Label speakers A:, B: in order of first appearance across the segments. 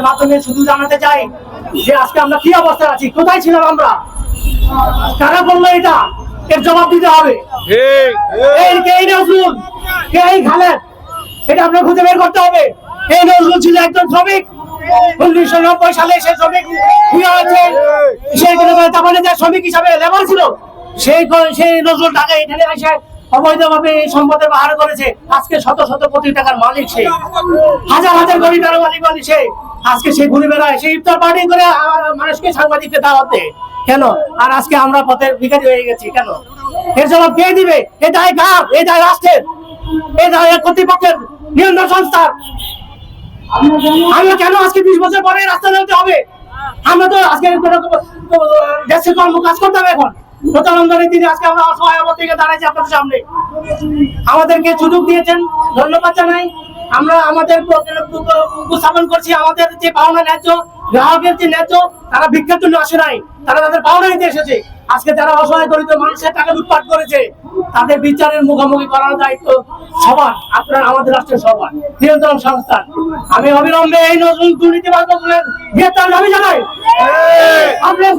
A: মাধ্যমে শুধু জানাতে চাই যে আজকে আমরা কি অবস্থায় আছি, কোথায় ছিলাম আমরা, কারা বললো এটা, এর জবাব দিতে হবে। এই নজরুল, এই খালেদ, এটা আপনার খুঁজে বের করতে হবে। এই নজরুল ছিল একজন শ্রমিক, 1990 সালে সে শ্রমিক হয়েছে, সেই শ্রমিক হিসাবে লেবার ছিল। সেই নজরুল টাকা এখানে এসে অবৈধভাবে এই সম্পদের বাহার করেছে। আজকে শত শত কোটি টাকার মালিক সে, হাজার হাজার কোটি টাকার মালিক সে। আজকে সে ঘুরে বেড়ায়, সে ইফতার পার্টি করে মানুষকে সাংবাদিককে দাওয়াত দেয় কেন? আর আজকে আমরা পথের ভিখারি হয়ে গেছি কেন? এর জবাব কে দিবে? এ দায় কার? এ দায় রাষ্ট্রের, এ দায় কর্তৃপক্ষের, নিয়ন্ত্রণ সংস্থার। আমরা কেন আজকে 20 বছর পরে রাস্তা নামতে হবে? আমরা তো আজকে দেশের কর্ম কাজ করতে হবে। এখন প্রধানমন্ত্রীর দিনে আজকে আমরা অসহায় অবস্থায় দাঁড়াইছি আপনাদের সামনে। আমাদেরকে সুযোগ দিয়েছেন, ধন্যবাদ জানাই। আমরা আমাদের উপস্থাপন করছি আমাদের যে পাওনা ন্যায্য, গ্রাহকের যে ন্যায্য, তারা ভিক্ষার জন্য আসে নাই, তারা তাদের পাওনা নিতে এসেছে। আজকে যারা অসহায় দরিদ্র মানুষের টাকা লুটপাট করেছে, তাদের বিচারের মুখোমুখি করার দায়িত্ব সবার, আপনার আমাদের রাষ্ট্রের সবার, নিয়ন্ত্রণ সংস্থার। আমি অবিলম্বে এই নজরুল দুর্নীতিবাজ নজরুলের গ্রেফতার দাবি জানাই। আপনার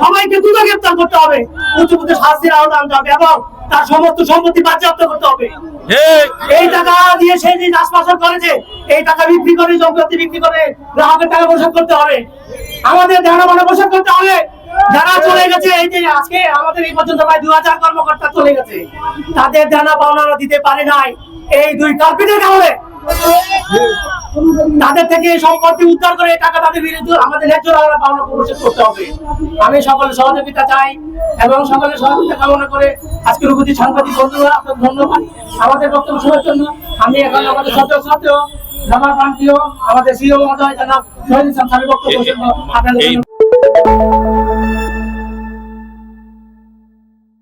A: সবাইকে দ্রুত গ্রেফতার করতে হবে, উপযুক্ত শাস্তির আওতায় আনতে হবে এবং তার সমস্ত সম্পত্তি বাজেয়াপ্ত করতে হবে। এই টাকা দিয়ে সে যে রাজপাশন করেছে, এই টাকা বিক্রি করে, যন্ত্রপাতি বিক্রি করে গ্রাহকের টাকা পরিশোধ করতে হবে। আমাদের দেওয়ানা পরিশোধ করতে হবে। যারা চলে গেছে, এই যে আজকে আমাদের এই পর্যন্ত প্রায় 2000 কর্মকর্তা চলে গেছে, তাদের দেওয়ানা পাওনা দিতে পারে নাই এই দুই কার্পেটের কারণে। তাদের থেকে সম্পত্তি উদ্ধার করে টাকা তাদের বিরুদ্ধে আমাদের ন্যায্য পাওনা পরিশোধ করতে হবে। আমি সকলের সহযোগিতা চাই এবং সকলের সহযোগিতা কামনা করে আজকের উপস্থিত সাংবাদিক বন্ধুরা, আপনাদের ধন্যবাদ আমাদের বক্তব্য শোনার জন্য। আমি এখন আমাদের সদস্য আমার প্রান্তীয় আমাদের সিও মহোদয় জনাব শহীদ ইসলাম স্যারের বক্তব্য আপনাদের